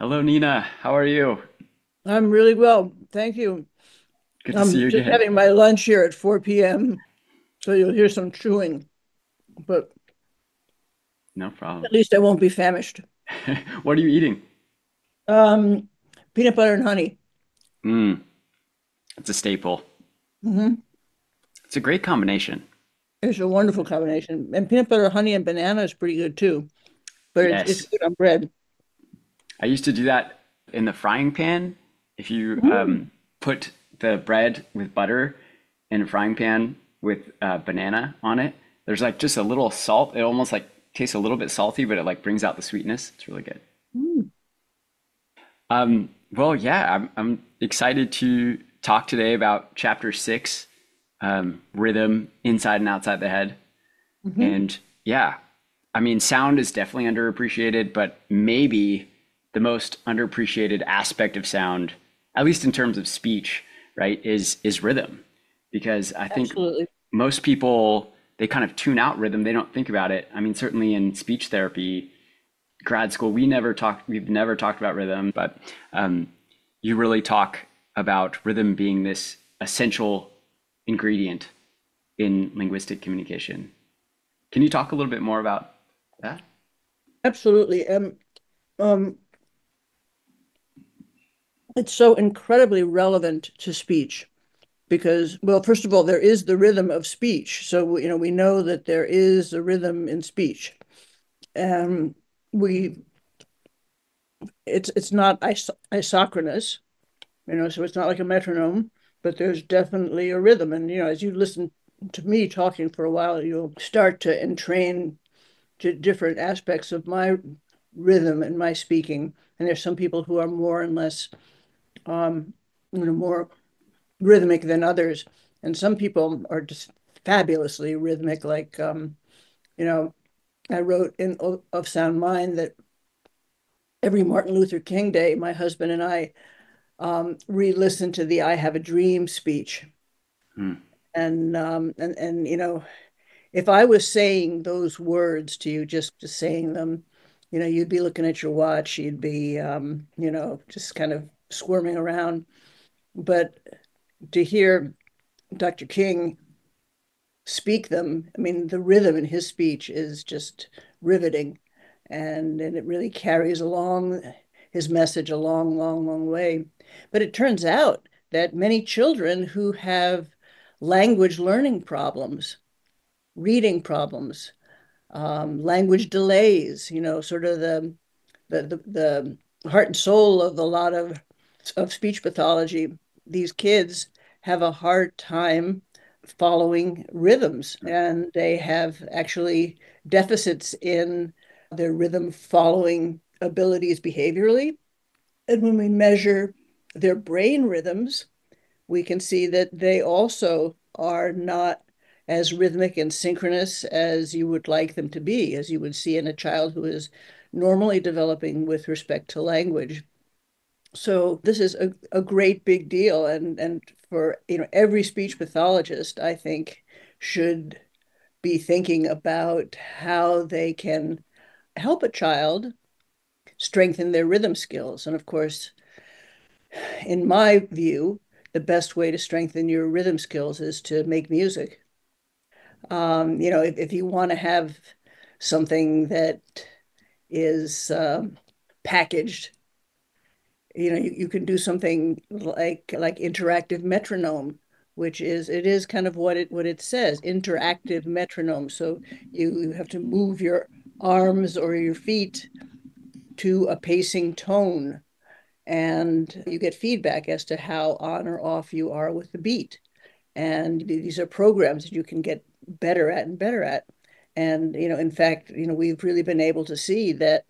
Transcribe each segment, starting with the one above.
Hello, Nina. How are you? I'm really well, thank you. Good to see I'm you just again. having my lunch here at 4 p.m., so you'll hear some chewing, but No problem. at least I won't be famished. What are you eating? Um, Peanut butter and honey. Mm, it's a staple. Hmm. It's a great combination. It's a wonderful combination. And peanut butter, honey, and banana is pretty good too, but it's Yes. good on bread. I used to do that in the frying pan. If you Mm. put the bread with butter in a frying pan with banana on it, there's like just a little salt. It almost like tastes a little bit salty, but it like brings out the sweetness. It's really good. Mm. Well, yeah, I'm excited to talk today about chapter six, rhythm inside and outside the head. Hmm. And yeah, I mean, sound is definitely underappreciated, but maybe the most underappreciated aspect of sound, at least in terms of speech, right, is rhythm. Because I think Absolutely. most people they kind of tune out rhythm. They don't think about it. I mean, certainly in speech therapy, grad school, we've never talked about rhythm, but you really talk about rhythm being this essential ingredient in linguistic communication. Can you talk a little bit more about that? Absolutely. Um, it's so incredibly relevant to speech because, well, first of all, there is the rhythm of speech. So, we know that there is a rhythm in speech. Um, we it's not isochronous, so it's not like a metronome, but there's definitely a rhythm. And as you listen to me talking for a while, you'll start to entrain to different aspects of my rhythm and my speaking. And there's some people who are more and less, um, more rhythmic than others, and some people are just fabulously rhythmic. Like, you know, I wrote in Of Sound Mind that every Martin Luther King Day, my husband and I re-listen to the "I Have a Dream" speech, Hmm. and if I was saying those words to you, just saying them, you'd be looking at your watch, you'd be, just kind of squirming around. But to hear Dr. King speak them, I mean, the rhythm in his speech is just riveting, and it really carries along his message a long, long, long way. But it turns out that many children who have language learning problems, reading problems, language delays, sort of the heart and soul of a lot of speech pathology. These kids have a hard time following rhythms, and they have actually deficits in their rhythm following abilities behaviorally. And when we measure their brain rhythms, we can see that they also are not as rhythmic and synchronous as you would like them to be, as you would see in a child who is normally developing with respect to language. So this is a great big deal. And for, every speech pathologist, I think, should be thinking about how they can help a child strengthen their rhythm skills. And of course, in my view, the best way to strengthen your rhythm skills is to make music. If you want to have something that is packaged, you can do something like interactive metronome, which it is kind of what it says, interactive metronome. So you have to move your arms or your feet to a pacing tone, and you get feedback as to how on or off you are with the beat. And these are programs that you can get better at and better at. And in fact, we've really been able to see that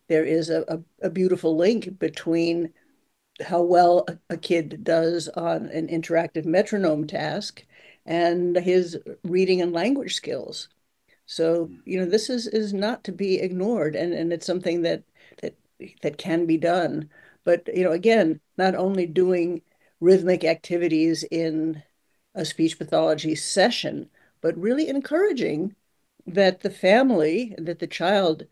there is a beautiful link between how well a kid does on an interactive metronome task and his reading and language skills. So, this is not to be ignored, and it's something that that can be done. But, again, not only doing rhythmic activities in a speech pathology session, but really encouraging that the family, that the child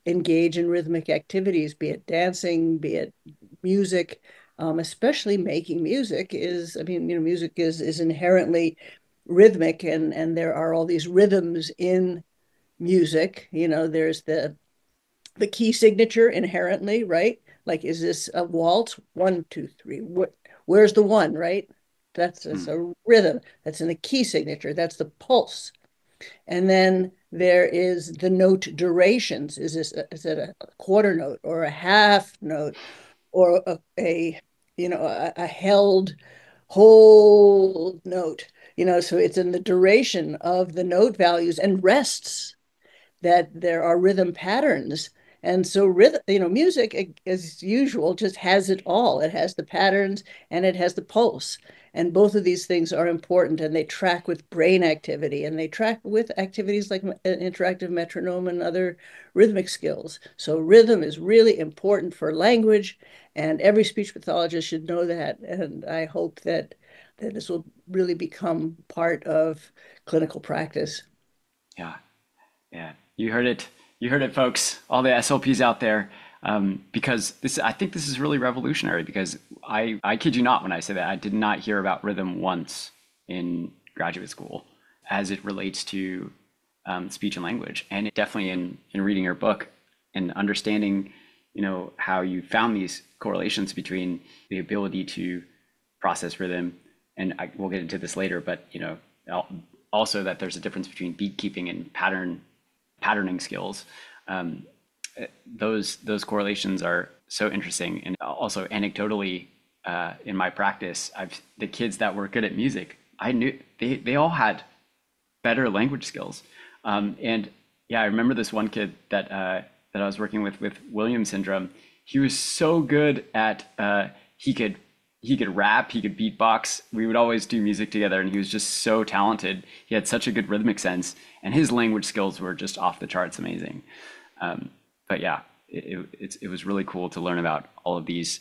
engage in rhythmic activities, be it dancing, be it music, especially making music is, I mean, music is inherently rhythmic, and there are all these rhythms in music. There's the key signature inherently, right? Like, is this a waltz? One, two, three. Where's the one, right? That's Mm, a rhythm. That's in the key signature. That's the pulse. And then there is the note durations. Is it a quarter note or a half note or a held whole note? So it's in the duration of the note values and rests that there are rhythm patterns. And so rhythm, music as usual just has it all. It has the patterns and it has the pulse. And both of these things are important, and they track with brain activity, and they track with activities like interactive metronome and other rhythmic skills. So rhythm is really important for language, and every speech pathologist should know that. And I hope that this will really become part of clinical practice. yeah. Yeah, you heard it. You heard it, folks. All the SLPs out there, because I think this is really revolutionary. Because I kid you not when I say that I did not hear about rhythm once in graduate school, as it relates to speech and language, and definitely in reading your book and understanding, how you found these correlations between the ability to process rhythm, and we'll get into this later, but also that there's a difference between beat keeping and patterning skills. Um, those correlations are so interesting, and also anecdotally, in my practice, the kids that were good at music, I knew they all had better language skills. And yeah, I remember this one kid that I was working with Williams syndrome. He was so good at he could rap, he could beatbox. We would always do music together, and he was just so talented. He had such a good rhythmic sense, and his language skills were just off the charts amazing. But yeah, it was really cool to learn about all of these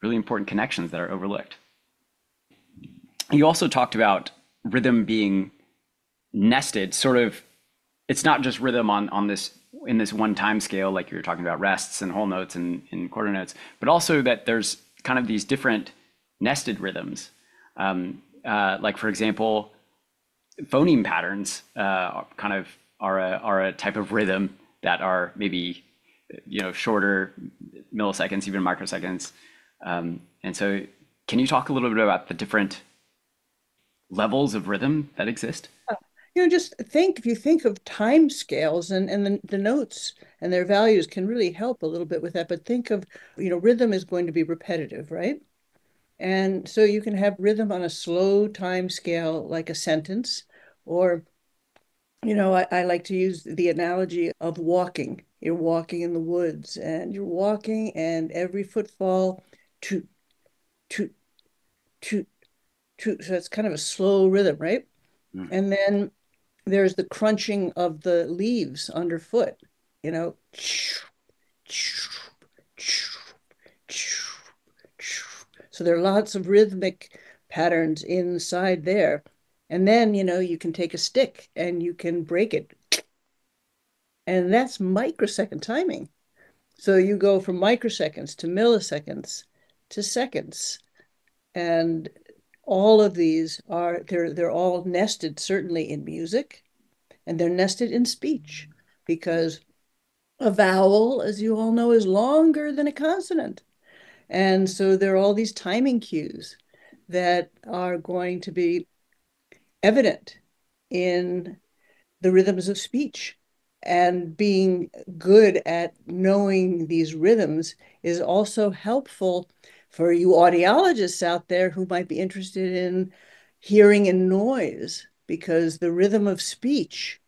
really important connections that are overlooked. You also talked about rhythm being nested, sort of. It's not just rhythm on this in this one time scale, like you were talking about rests and whole notes and quarter notes, but also that there's kind of these different nested rhythms. Like for example, phoneme patterns kind of are a type of rhythm that are maybe shorter milliseconds, even microseconds. And so, can you talk a little bit about the different levels of rhythm that exist? Just think, if you think of time scales, and the notes and their values can really help a little bit with that. But think of, rhythm is going to be repetitive, right? And so you can have rhythm on a slow time scale, like a sentence, or, I like to use the analogy of walking. You're walking in the woods and you're walking, and every footfall, toot, toot, toot, toot. So it's kind of a slow rhythm, right? Mm. And then there's the crunching of the leaves underfoot, you know. So there are lots of rhythmic patterns inside there. And then, you can take a stick and you can break it. And that's microsecond timing. So you go from microseconds to milliseconds to seconds. And all of these they're all nested certainly in music, and they're nested in speech, because a vowel, as you all know, is longer than a consonant. And so there are all these timing cues that are going to be evident in the rhythms of speech. And being good at knowing these rhythms is also helpful for you audiologists out there who might be interested in hearing and noise, because the rhythm of speech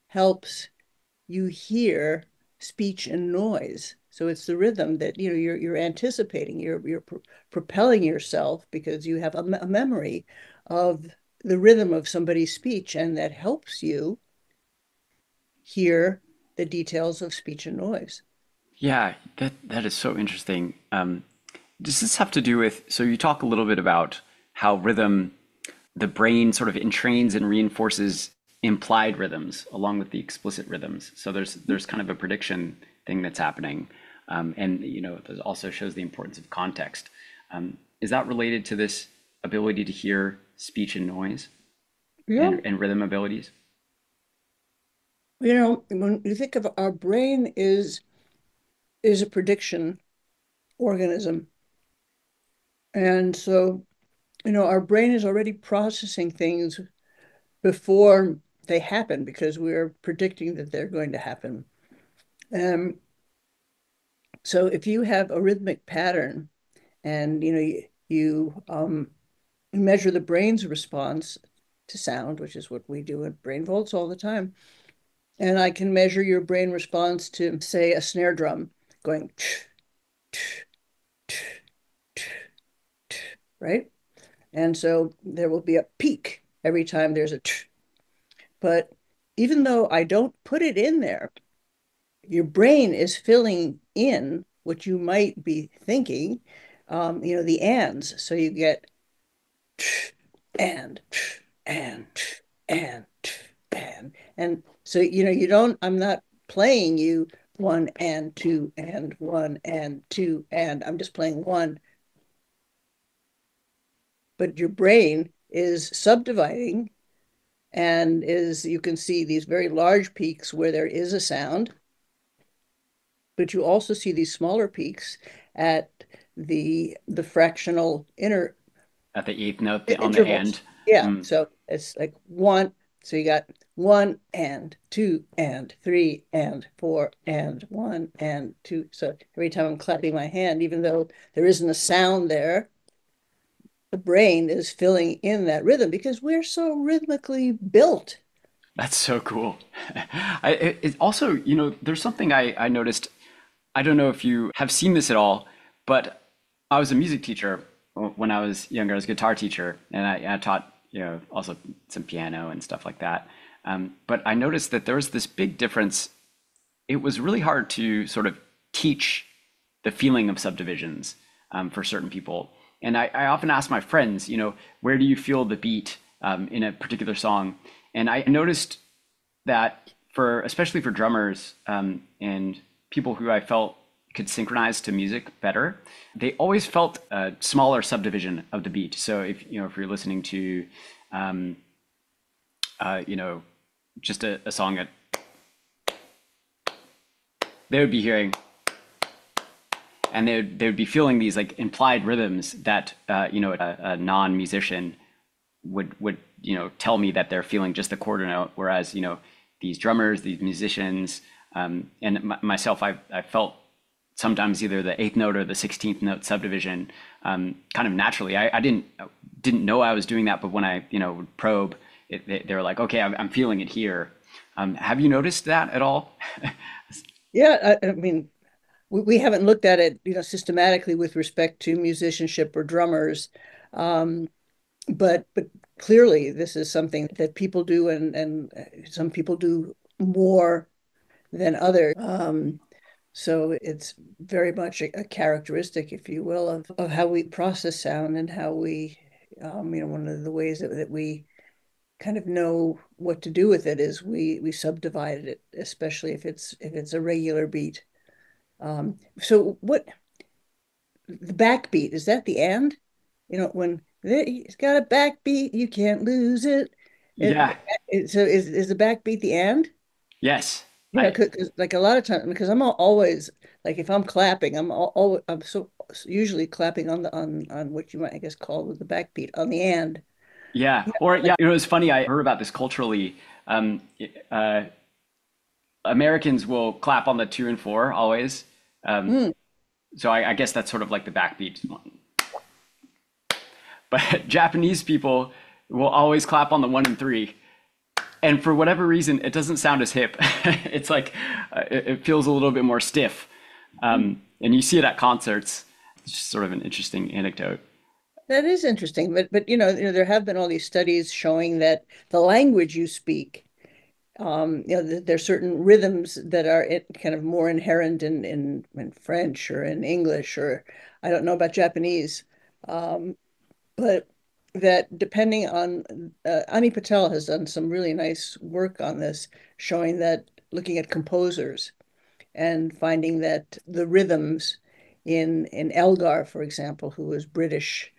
helps you hear speech and noise. So it's the rhythm that you're anticipating. You're propelling yourself because you have a memory of the rhythm of somebody's speech, and that helps you hear the details of speech and noise. Yeah, that is so interesting. Does this have to do with, so you talk a little bit about how rhythm, the brain sort of entrains and reinforces implied rhythms along with the explicit rhythms. So there's kind of a prediction thing that's happening, and it also shows the importance of context. Is that related to this ability to hear speech and noise Yeah. and rhythm abilities? When you think of our brain is a prediction organism. And so, our brain is already processing things before they happen because we're predicting that they're going to happen. Um, so if you have a rhythmic pattern and you measure the brain's response to sound, which is what we do at Brain Volts all the time, and I can measure your brain response to, say, a snare drum going, right? And so there will be a peak every time there's a but even though I don't put it in there, your brain is filling in what you might be thinking, the ands. So you get and and and and so you don't. I'm not playing you one and two and one and two and I'm just playing one, but your brain is subdividing and is you can see these very large peaks where there is a sound, but you also see these smaller peaks at the fractional inner At the eighth note on the intervals. and. Yeah, Mm, so it's like one. So you got one and two and three and four and one and two. So every time I'm clapping my hand, even though there isn't a sound there, the brain is filling in that rhythm because we're so rhythmically built. that's so cool. It also, there's something I noticed. I don't know if you have seen this at all, but I was a music teacher when I was younger. I was a guitar teacher, and I taught, also some piano and stuff like that. But I noticed that there was this big difference. It was really hard to sort of teach the feeling of subdivisions for certain people. And I often ask my friends, where do you feel the beat in a particular song? And I noticed that especially for drummers and people who I felt could synchronize to music better, they always felt a smaller subdivision of the beat. So if you're listening to, um, just a song that they would be hearing, and they would be feeling these like implied rhythms that a non-musician would tell me that they're feeling just the quarter note, whereas these drummers, these musicians, and myself, I felt sometimes either the eighth note or the 16th note subdivision kind of naturally. I didn't know I was doing that, but when I would probe, they were like, okay, I'm feeling it here. Have you noticed that at all? Yeah, I mean, we haven't looked at it, systematically with respect to musicianship or drummers. Um, but clearly this is something that people do and some people do more than others. So it's very much a characteristic, if you will, of how we process sound and how we, one of the ways that we kind of know what to do with it is we subdivide it, especially if it's a regular beat. So what the backbeat is that the and? When it's got a backbeat, you can't lose it. Yeah. So is the backbeat the and? Yes. I 'Cause, like a lot of times, because I'm always like if I'm clapping, I'm so usually clapping on what you might I guess call the backbeat on the and. Yeah. Yeah, Or like yeah, it's funny. I heard about this culturally. Um, uh, Americans will clap on the two and four always. Um, mm, so I guess that's sort of like the backbeat. But Japanese people will always clap on the one and three. And for whatever reason, it doesn't sound as hip. It's like it feels a little bit more stiff. And you see it at concerts. It's just sort of an interesting anecdote. that is interesting, but there have been all these studies showing that the language you speak there's certain rhythms that are kind of more inherent in French or in English or I don't know about Japanese, but that depending on Ani Patel has done some really nice work on this, showing that looking at composers and finding that the rhythms in Elgar, for example, who was British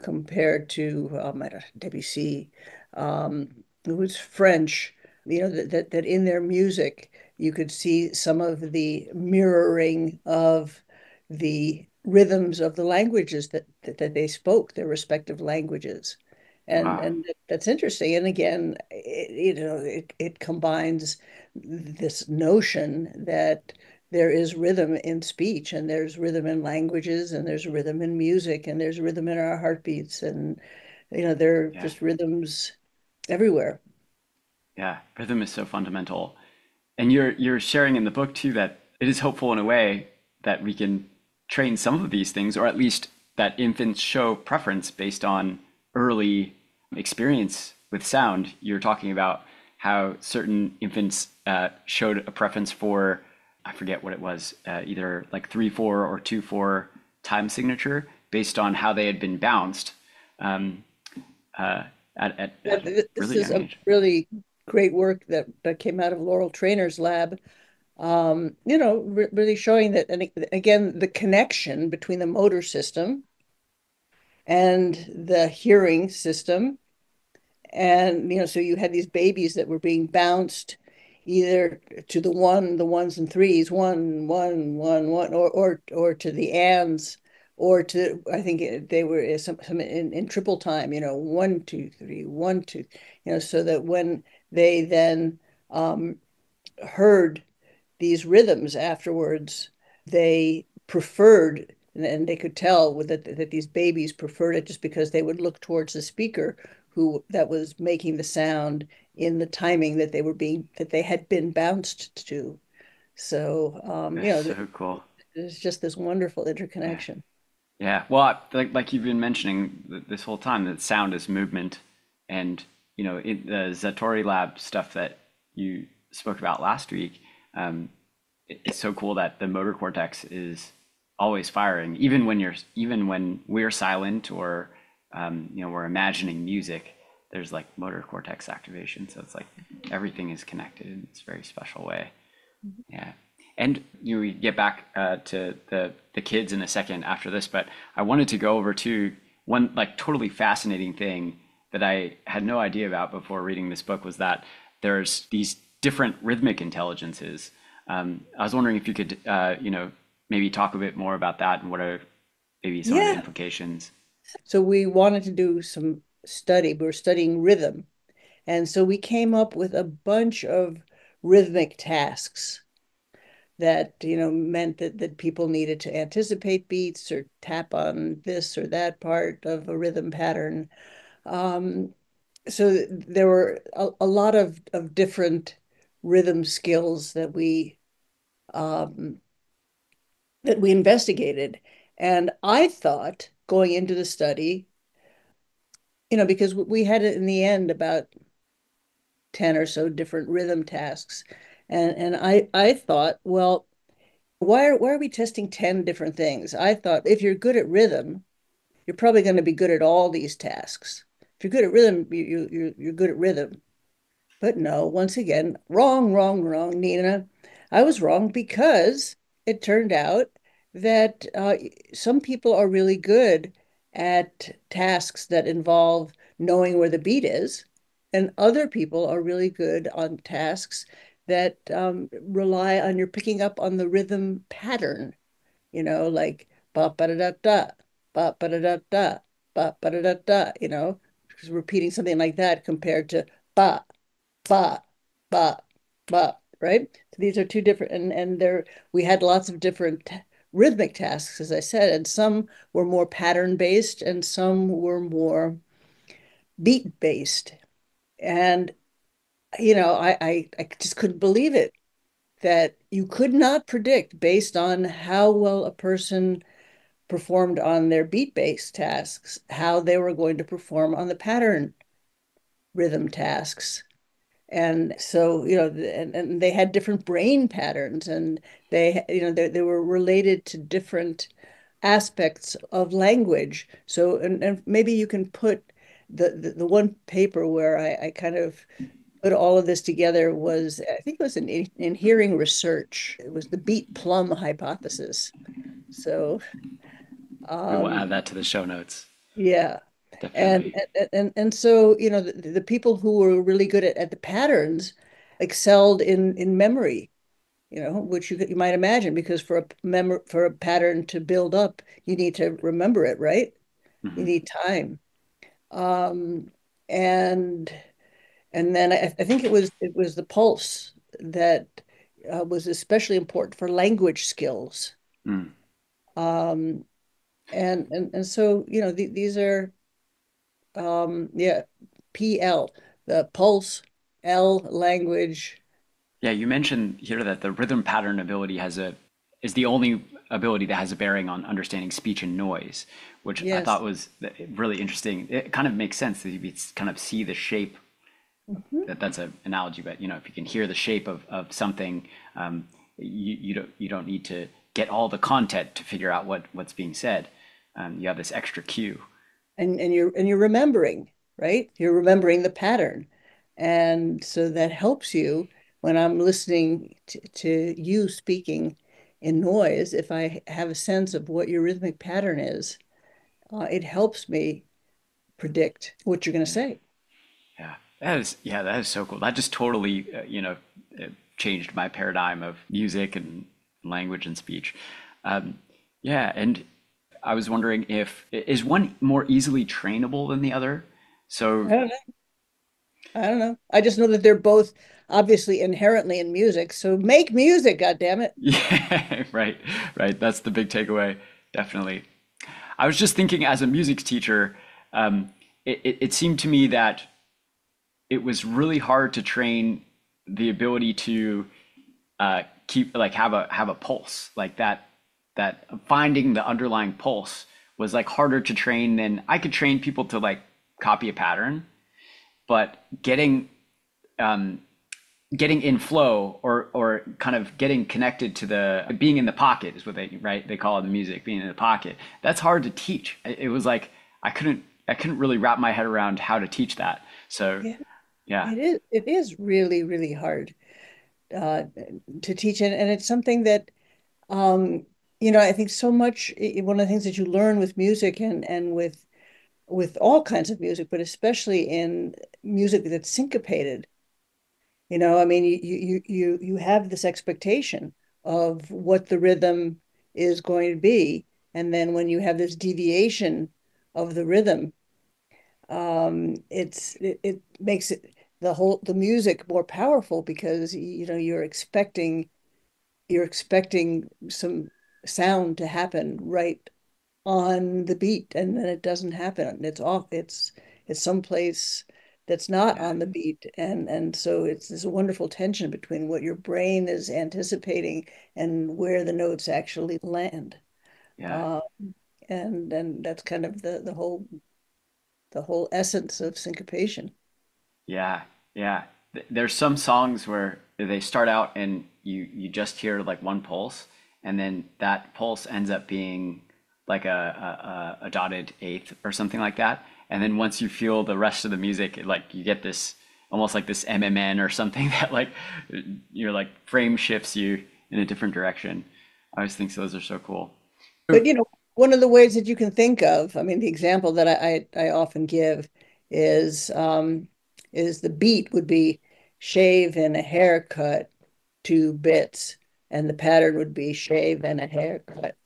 compared to I don't Debussy, who was French, that in their music you could see some of the mirroring of the rhythms of the languages that they spoke, their respective languages. Wow. And that's interesting. And again, it combines this notion that there is rhythm in speech and there's rhythm in languages and there's rhythm in music and there's rhythm in our heartbeats and there are Yeah. just rhythms everywhere. Yeah. Rhythm is so fundamental. And you're sharing in the book too that it is hopeful in a way that we can train some of these things, or at least that infants show preference based on early experience with sound. You're talking about how certain infants showed a preference for, I forget what it was, either like 3/4 or 2/4 time signature based on how they had been bounced um, uh, at a This really is young a age. really great work that came out of Laurel Trainer's lab. Really showing that, and again, the connection between the motor system and the hearing system. And, so you had these babies that were being bounced either to the ones and threes, one, one, one, one, or to the ands, or to, I think they were some in triple time, one, two, three, one, two, so that when they then heard these rhythms afterwards, they preferred, and they could tell that these babies preferred it just because they would look towards the speaker who that was making the sound in the timing that they had been bounced to. So, That's so cool. there's just this wonderful Yeah. interconnection. Yeah, well, like you've been mentioning this whole time, that sound is movement, and in the Zatori Lab stuff that you spoke about last week, um, it's so cool that the motor cortex is always firing, even when we're silent or we're imagining music. There's like motor cortex activation, so it's like everything is connected in this very special way. Yeah. And we get back to the kids in a second after this, but I wanted to go over to one like totally fascinating thing that I had no idea about before reading this book was that there's these different rhythmic intelligences. I was wondering if you could, maybe talk a bit more about that and what are maybe some of the Yeah. implications. So we wanted to do some study. We were studying rhythm. And so we came up with a bunch of rhythmic tasks that meant that people needed to anticipate beats or tap on this or that part of a rhythm pattern. Um, so there were a lot of different rhythm skills um, that we investigated. And I thought going into the study, because we had it in the end about 10 or so different rhythm tasks. And I thought, well, why are we testing 10 different things? I thought if you're good at rhythm, you're probably going to be good at all these tasks. If you're good at rhythm, you're good at rhythm. But no, once again, wrong, wrong, wrong, Nina. I was wrong because it turned out that some people are really good at tasks that involve knowing where the beat is, and other people are really good on tasks that rely on your picking up on the rhythm pattern, like ba ba da da da, ba ba da da da, ba ba da da da, because repeating something like that compared to ba ba, ba, ba, right? So these are two different, and there we had lots of different rhythmic tasks, as I said, and some were more pattern based and some were more beat based. And I just couldn't believe it that you could not predict based on how well a person performed on their beat based tasks, how they were going to perform on the pattern rhythm tasks. And so, and they had different brain patterns and they were related to different aspects of language. So, and maybe you can put the one paper where I kind of put all of this together was, I think it was in hearing research. It was the beat plum hypothesis. So, We will um, add that to the show notes. yeah. And Definitely. and so, the people who were really good at the patterns excelled in memory, which you might imagine, because for a pattern to build up, you need to remember it, right? You Hmm. need time. Um, and and then I think it was the pulse that was especially important for language skills. Mm. Um, and so, these are yeah, PL, the pulse, L language. Yeah, you mentioned here that the rhythm pattern ability is the only ability that has a bearing on understanding speech and noise, which I thought Yes. was really interesting. It kind of makes sense that you kind of see the shape. Mhm. That's an analogy, but if you can hear the shape of something, you don't need to get all the content to figure out what's being said. You have this extra cue. And you're remembering, right? You're remembering the pattern. And so that helps you when I'm listening to you speaking in noise. If I have a sense of what your rhythmic pattern is, it helps me predict what you're going to Yeah. say. That is so cool. That just totally changed my paradigm of music and language and speech. Um, yeah, and I was wondering if is one more easily trainable than the other? So I don't know. I don't know. I just know that they're both obviously inherently in music. So make music, God damn it. yeah, right, right. That's the big takeaway. Definitely. I was just thinking as a music teacher, it seemed to me that it was really hard to train the ability to keep like have a pulse like that finding the underlying pulse was like harder to train than I could train people to like copy a pattern, but getting in flow or kind of getting connected to the being in the pocket is what they call it in music, being in the pocket. That's hard to teach. It was like I couldn't really wrap my head around how to teach that. So Yeah, yeah, it is really, really hard uh, to teach. And it's something that Um, I think so much, one of the things that you learn with music and with all kinds of music, but especially in music that's syncopated, I mean, you have this expectation of what the rhythm is going to be, and then when you have this deviation of the rhythm, it makes the music more powerful because you're expecting some sound to happen right on the beat, and then it doesn't happen. It's off. It's someplace that's not yeah, on the beat, and so it's this wonderful tension between what your brain is anticipating and where the notes actually land. yeah. Uh, and that's kind of the whole essence of syncopation. Yeah, yeah. There's some songs where they start out and you just hear like one pulse, and then that pulse ends up being like a dotted eighth or something like that. And then once you feel the rest of the music, like you get this almost like this MMN or something that like you're like frame shifts you in a different direction. I always think those are so cool. But one of the ways that you can think of, I mean, the example that I often give is is the beat would be shave and a haircut, 2 bits, and the pattern would be shave and a haircut,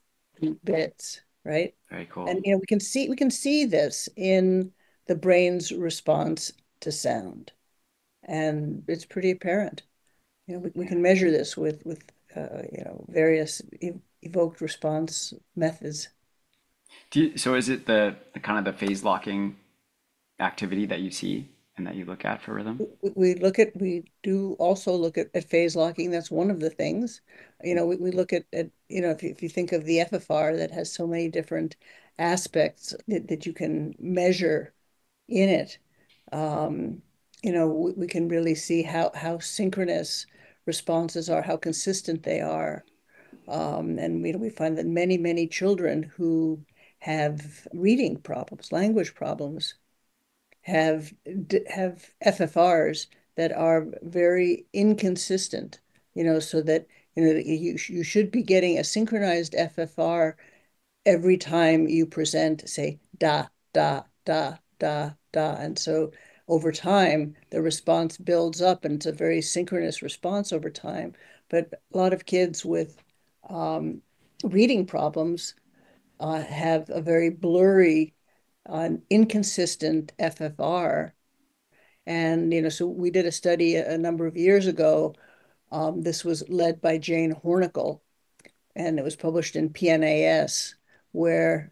2 bits, right? Very cool. And we can see this in the brain's response to sound, and it's pretty apparent. We Yeah. can measure this with various evoked response methods. So is it the kind of the phase locking activity that you see and that you look at for rhythm? We do also look at phase locking. That's one of the things. We look at if you think of the FFR that has so many different aspects that you can measure in it, um, we can really see how synchronous responses are, how consistent they are. And we find that many, many children who have reading problems, language problems, have have FFRs that are very inconsistent, so that you should be getting a synchronized FFR every time you present, say, da, da, da, da, da. And so over time, the response builds up and it's a very synchronous response over time. But a lot of kids with um, reading problems have a very blurry, inconsistent FFR. And, so we did a study a number of years ago. This was led by Jane Hornicle, and it was published in PNAS, where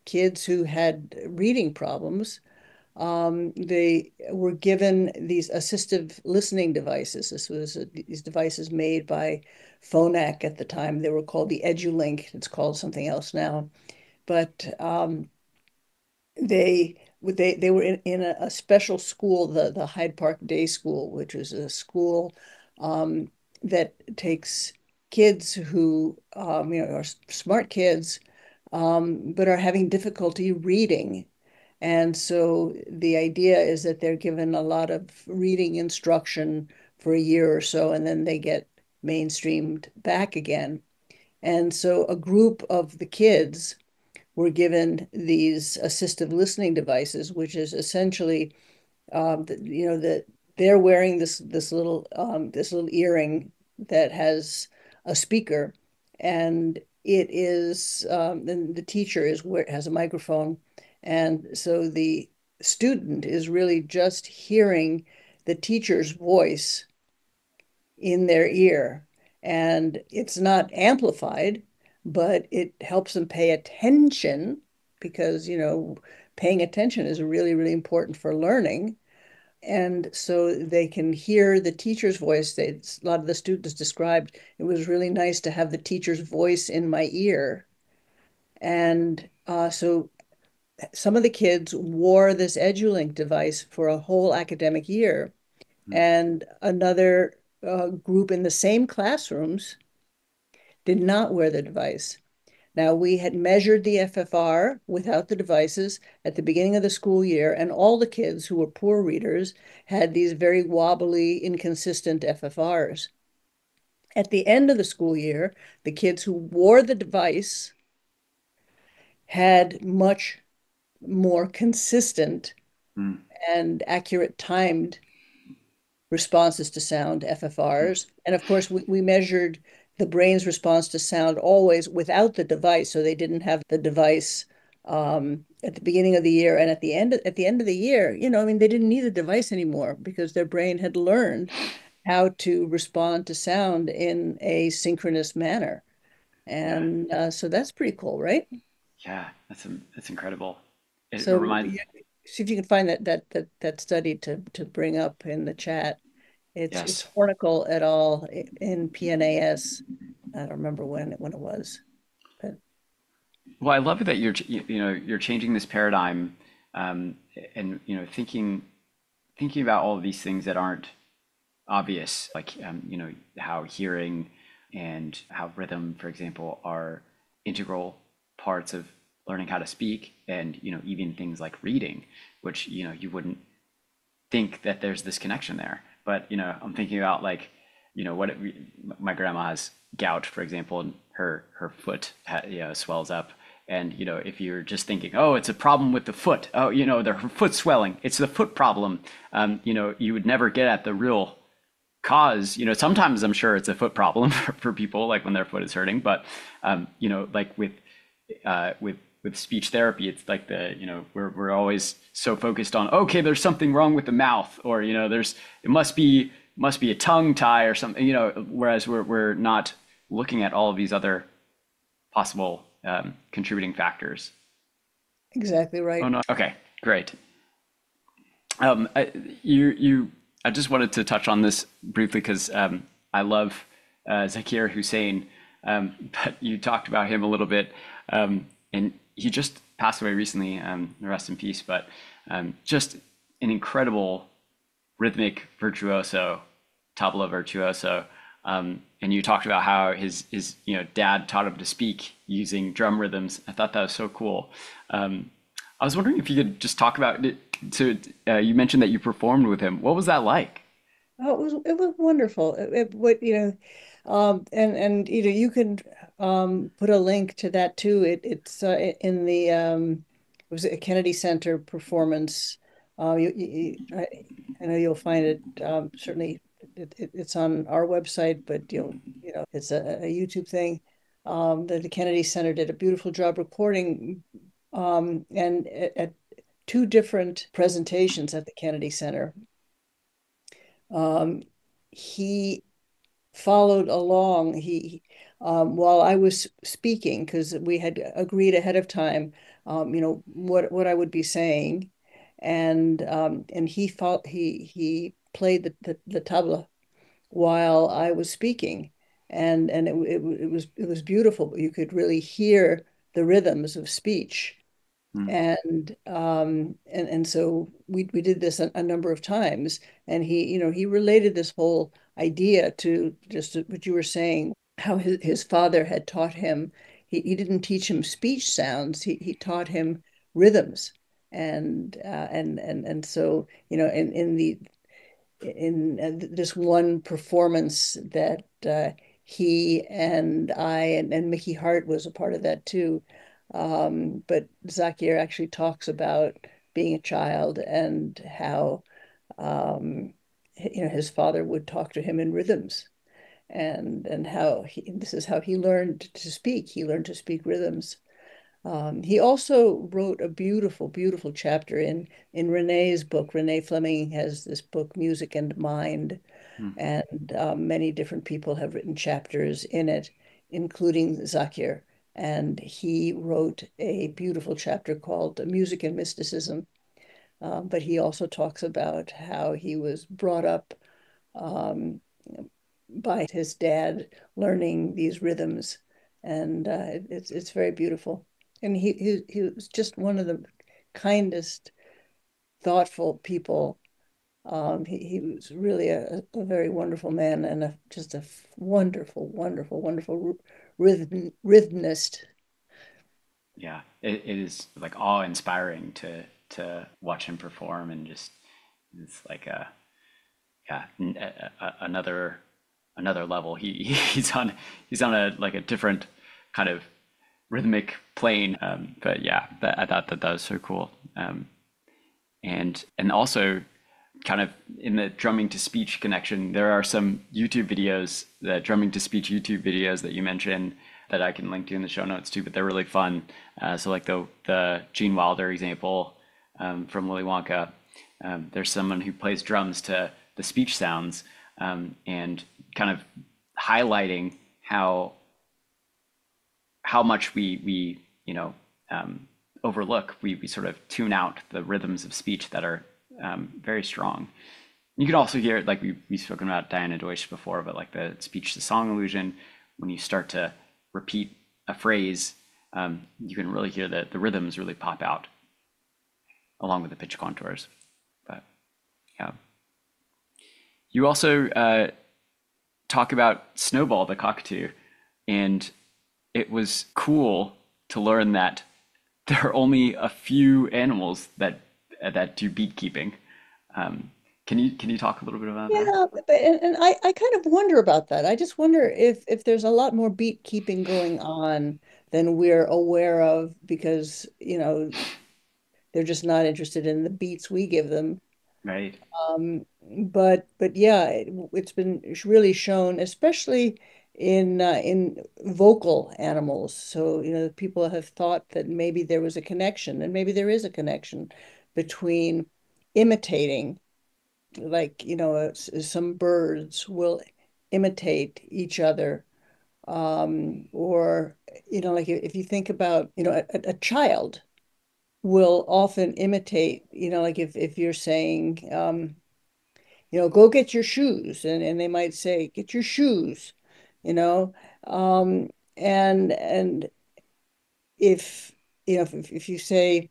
kids who had reading problems, they were given these assistive listening devices. This was these devices made by Phonak at the time. They were called the EduLink. It's called something else now. But they were in a special school, the Hyde Park Day School, which is a school that takes kids who are smart kids, but are having difficulty reading. And so the idea is that they're given a lot of reading instruction for a year or so, and then they get mainstreamed back again. And so a group of the kids were given these assistive listening devices, which is essentially, that they're wearing this little earring that has a speaker, and then the teacher has a microphone, and so the student is really just hearing the teacher's voice in their ear. And it's not amplified, but it helps them pay attention because, paying attention is really, really important for learning. And so they can hear the teacher's voice. A lot of the students described it was really nice to have the teacher's voice in my ear. And so some of the kids wore this EduLink device for a whole academic year. Mm. And another group in the same classrooms did not wear the device. Now, we had measured the FFR without the devices at the beginning of the school year, and all the kids who were poor readers had these very wobbly, inconsistent FFRs. At the end of the school year, the kids who wore the device had much more consistent Mm. and accurate timed responses to sound, FFRs. And of course, we measured the brain's response to sound always without the device. So they didn't have the device at the beginning of the year and at the end of the year, I mean, they didn't need the device anymore because their brain had learned how to respond to sound in a synchronous manner. Yeah, And so that's pretty cool, right? yeah, that's incredible. It So reminds, yeah, see if you can find that study to bring up in the chat. It's yes. Hornicle et al. In PNAS. I don't remember when it was, but Well, I love it that you're changing this paradigm, um, and thinking about all of these things that aren't obvious, like how hearing and how rhythm, for example, are integral parts of learning how to speak, and even things like reading, which you wouldn't think that there's this connection there. But I'm thinking about like, my grandma has gout, for example, and her foot swells up. And if you're just thinking, oh, it's a problem with the foot, oh, her foot's swelling, it's the foot problem. You would never get at the real cause. Sometimes I'm sure it's a foot problem for people, like when their foot is hurting. But like with speech therapy, it's like we're always so focused on, okay, there's something wrong with the mouth, or it must be a tongue tie or something, whereas we're not looking at all of these other possible contributing factors. exactly Oh right. no. Okay, great. I just wanted to touch on this briefly because I love Zakir Hussein, but you talked about him a little bit, and he just passed away recently. Rest in peace. But just an incredible rhythmic virtuoso, tabla virtuoso. And you talked about how his dad taught him to speak using drum rhythms. I thought that was so cool. I was wondering if you could just talk about it, So you mentioned that you performed with him. What was that like? Oh, it was wonderful. What and you can put a link to that too. It's in the it was a Kennedy Center performance. I know you'll find it certainly. It's on our website, but it's a YouTube thing. The Kennedy Center did a beautiful job recording, and at two different presentations at the Kennedy Center. Um, he followed along. While I was speaking, because we had agreed ahead of time, what I would be saying, and he played the tabla while I was speaking, and it was beautiful. You could really hear the rhythms of speech. Hmm. And so we did this a number of times, and he related this whole idea to just what you were saying, how his father had taught him. He didn't teach him speech sounds. He taught him rhythms, and so in this one performance that he and I and Mickey Hart was a part of that too. But Zakir actually talks about being a child and how his father would talk to him in rhythms, and how this is how he learned to speak. He learned to speak rhythms. He also wrote a beautiful, beautiful chapter in Renee's book. Renee Fleming has this book, Music and Mind, Hmm. and many different people have written chapters in it, including Zakir. And he wrote a beautiful chapter called Music and Mysticism. But he also talks about how he was brought up um, by his dad, learning these rhythms, and it's very beautiful. And he was just one of the kindest, thoughtful people. He was really a very wonderful man, and just a wonderful, wonderful, wonderful rhythmist. Yeah, it is like awe-inspiring to watch him perform, and just it's like a yeah another level. He's on a like a different kind of rhythmic plane. But yeah, I thought that was so cool. And also kind of in the drumming to speech connection, there are some YouTube videos, the drumming to speech YouTube videos that you mentioned that I can link to in the show notes too, but they're really fun. So like the Gene Wilder example from Willy Wonka, there's someone who plays drums to the speech sounds, and kind of highlighting how much we overlook. We sort of tune out the rhythms of speech that are very strong. You can also hear, like we've spoken about Diana Deutsch before, but like the speech to song illusion, when you start to repeat a phrase, you can really hear the rhythms really pop out along with the pitch contours. But yeah, you also talk about Snowball the cockatoo, and it was cool to learn that there are only a few animals that do beat keeping. Can you talk a little bit about that? Yeah, and I kind of wonder about that. I just wonder if there's a lot more beat keeping going on than we're aware of, because they're just not interested in the beats we give them. Right. But yeah, it's been really shown, especially in vocal animals. So people have thought that maybe there was a connection, and maybe there is a connection between imitating, like some birds will imitate each other, or like if you think about a child will often imitate, like if you're saying go get your shoes, and they might say get your shoes, you know um and if if you say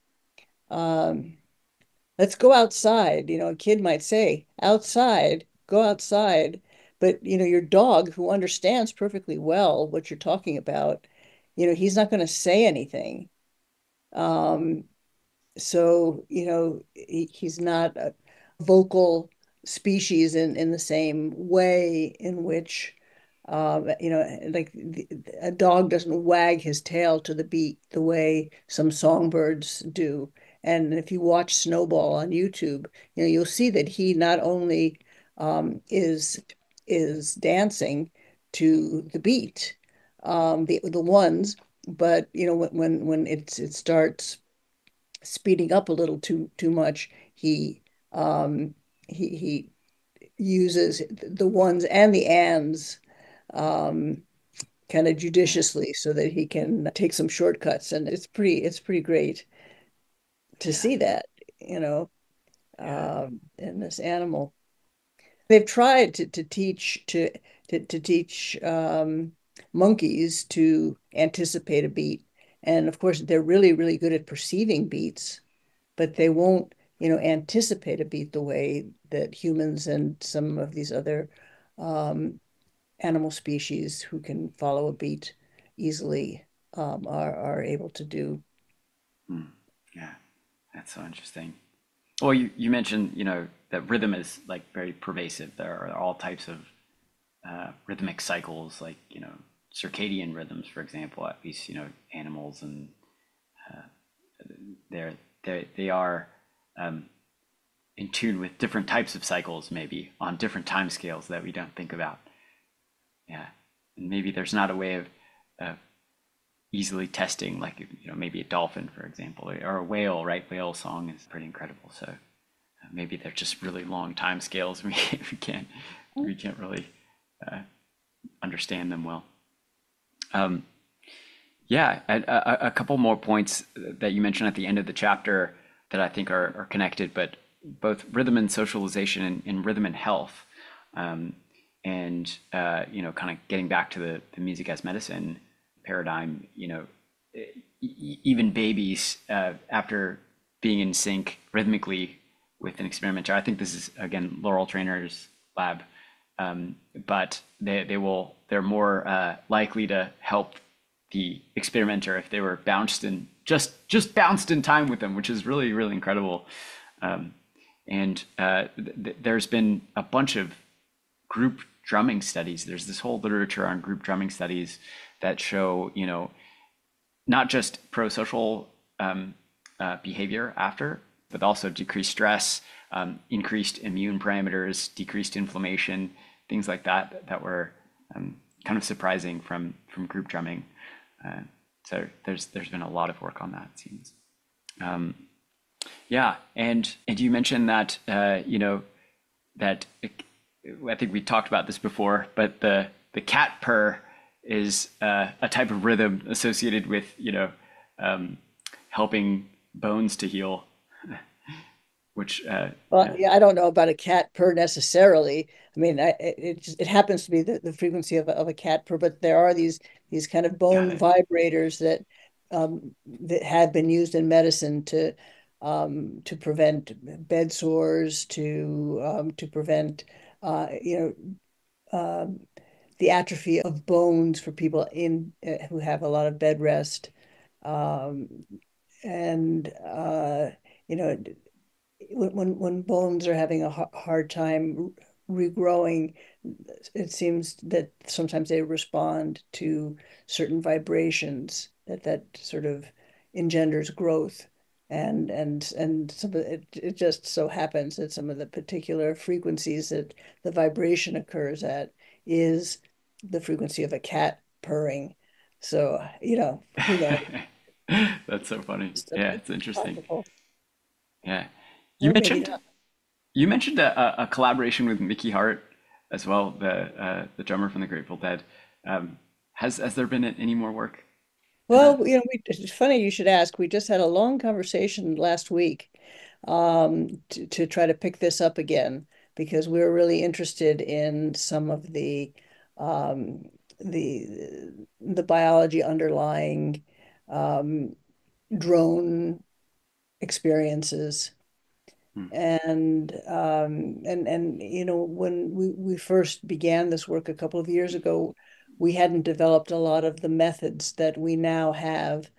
um let's go outside, a kid might say outside, go outside, but your dog, who understands perfectly well what you're talking about, he's not going to say anything. um So, he's not a vocal species in the same way in which, like a dog doesn't wag his tail to the beat the way some songbirds do. And if you watch Snowball on YouTube, you'll see that he not only is dancing to the beat, the ones, but when it starts speeding up a little too much, um, he uses the ones and the ands um, kind of judiciously so that he can take some shortcuts, and it's pretty great to Yeah, see that, yeah. in this animal. They've tried to teach monkeys to anticipate a beat, and of course they're really really good at perceiving beats, but they won't, anticipate a beat the way that humans and some of these other um, animal species who can follow a beat easily are able to do. Hmm. Yeah, that's so interesting. Well, you mentioned, that rhythm is like very pervasive. There are all types of rhythmic cycles, like, circadian rhythms, for example, at least, animals, and they're, they are um, in tune with different types of cycles, maybe on different time scales that we don't think about. Yeah. And maybe there's not a way of easily testing, like, maybe a dolphin, for example, or a whale, right? Whale song is pretty incredible. So maybe they're just really long time scales. We can't really understand them well. Um, yeah, a couple more points that you mentioned at the end of the chapter that I think are connected, but both rhythm and socialization, and rhythm and health, um, and kind of getting back to the music as medicine paradigm. Even babies, after being in sync rhythmically with an experimenter. I think this is again Laurel Trainer's lab, but they're more likely to help the experimenter if they were bounced in just bounced in time with them, which is really really incredible. And there's been a bunch of group drumming studies. There's this whole literature on group drumming studies that show, not just pro-social behavior after, but also decreased stress, increased immune parameters, decreased inflammation, things like that that were kind of surprising from group drumming. So there's been a lot of work on that, it seems. Yeah, and you mentioned that that I think we talked about this before, but the cat purr is a type of rhythm associated with um, helping bones to heal, which Well, yeah, I don't know about a cat purr necessarily. I mean, it happens to be the frequency of a cat purr, but there are these kind of got bone it. vibrators that have been used in medicine to prevent bed sores, to prevent uh, you um, the atrophy of bones for people in who have a lot of bed rest, um, and you know when bones are having a hard time regrowing, it seems that sometimes they respond to certain vibrations that sort of engenders growth. And some of it just so happens that some of the particular frequencies that the vibration occurs at is the frequency of a cat purring. So, who knows? That's so funny. It's, Yeah, it's it's interesting. possible, Yeah, you or maybe mentioned not. you mentioned a collaboration with Mickey Hart as well, the drummer from the Grateful Dead. Um, has there been any more work to that? Well, it's funny you should ask. We just had a long conversation last week to try to pick this up again because we were really interested in some of um, the biology underlying um, drone experiences. Hmm. And when we first began this work a couple of years ago, we hadn't developed a lot of the methods that we now have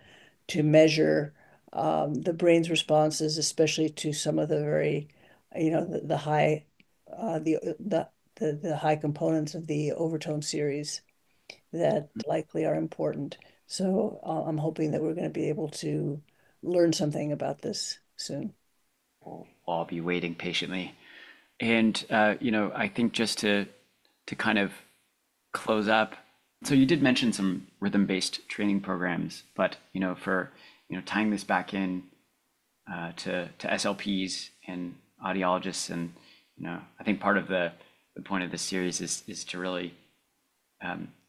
to measure the brain's responses, especially to some of the very, the high, the high components of the overtone series that likely are important. So I'm hoping that we're going to be able to learn something about this soon. We'll all be waiting patiently. And I think just to kind of close up, so you did mention some rhythm-based training programs, but for tying this back in to SLPs and audiologists, and I think part of the point of this series is to really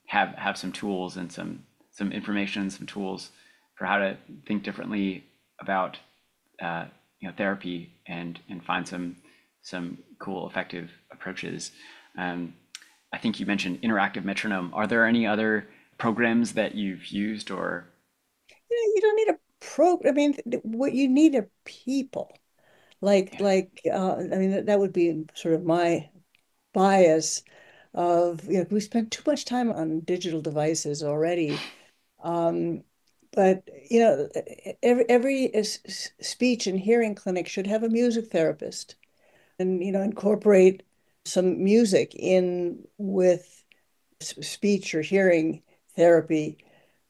have some tools and some information, some tools for how to think differently about uh, therapy and find some cool effective approaches. Um, I think you mentioned interactive metronome. Are there any other programs that you've used or? You don't need a program. I mean, what you need are people. Yeah, I mean, that would be sort of my bias of, we spend too much time on digital devices already. Um, but, every speech and hearing clinic should have a music therapist and, incorporate some music in with speech or hearing therapy.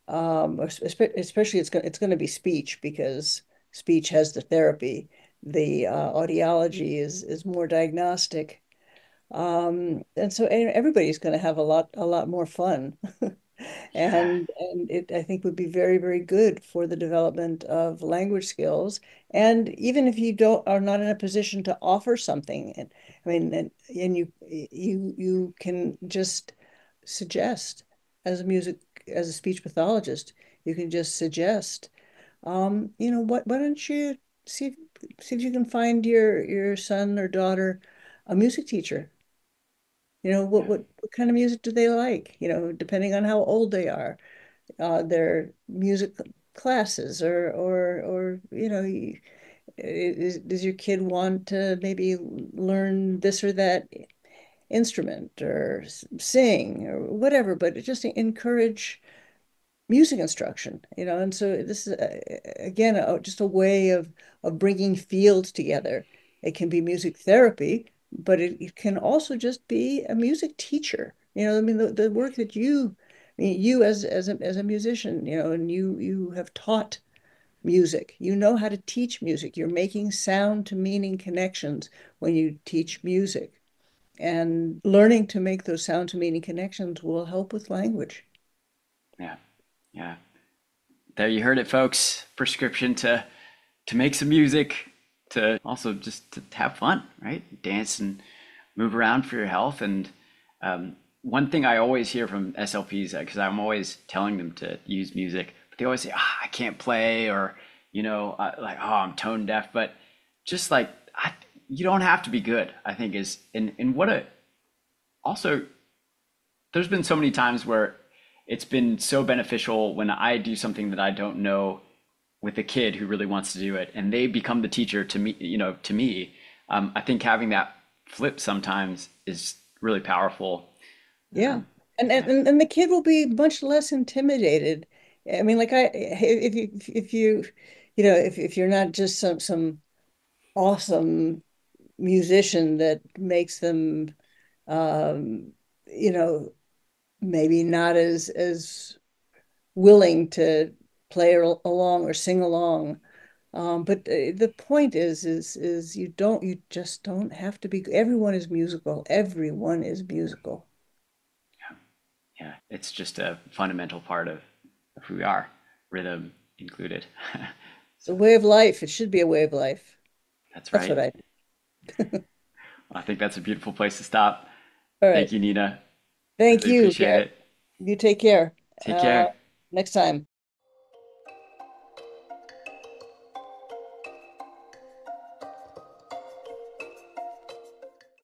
Especially it's going to be speech because speech has the therapy. The audiology is more diagnostic. And so everybody's going to have a lot more fun. yeah, And it I think would be very, very good for the development of language skills. And even if you don't are not in a position to offer something, and I mean, and you can just suggest as a music as a speech pathologist, you can just suggest, why don't you see if, see if you can find your son or daughter a music teacher. yeah, What kind of music do they like? Depending on how old they are, their music classes, or does your kid want to maybe learn this or that instrument or sing or whatever, but just encourage music instruction, and so this is again just a way of bringing fields together. It can be music therapy, but it can also just be a music teacher. I mean, the work that I mean, you as a musician, and you have taught music. You know how to teach music. You're making sound to meaning connections when you teach music. And learning to make those sound to meaning connections will help with language. yeah, yeah. There you heard it, folks. Prescription to make some music, to also just to have fun, right? Dance and move around for your health. And one thing I always hear from SLPs, because I'm always telling them to use music, but they always say, I can't play, or, like, oh, I'm tone deaf. But just like, you don't have to be good, I think is, and what a, also, there's been so many times where it's been so beneficial when I do something that I don't know with a kid who really wants to do it, and they become the teacher to me. To me, I think having that flip sometimes is really powerful. Yeah. And, Yeah, and and the kid will be much less intimidated. I mean, like if you're not just some awesome musician that makes them um, you know, maybe not as willing to play along or sing along. But the point is you just don't have to be. Everyone is musical. Everyone is musical. yeah, it's just a fundamental part of who we are, rhythm included. It's a So way of life. It should be a way of life. that's That's right. what I. I think that's a beautiful place to stop. All Thank right. you, Nina. Thank Really you, appreciate Garrett. it. You take care. Take care. Next time.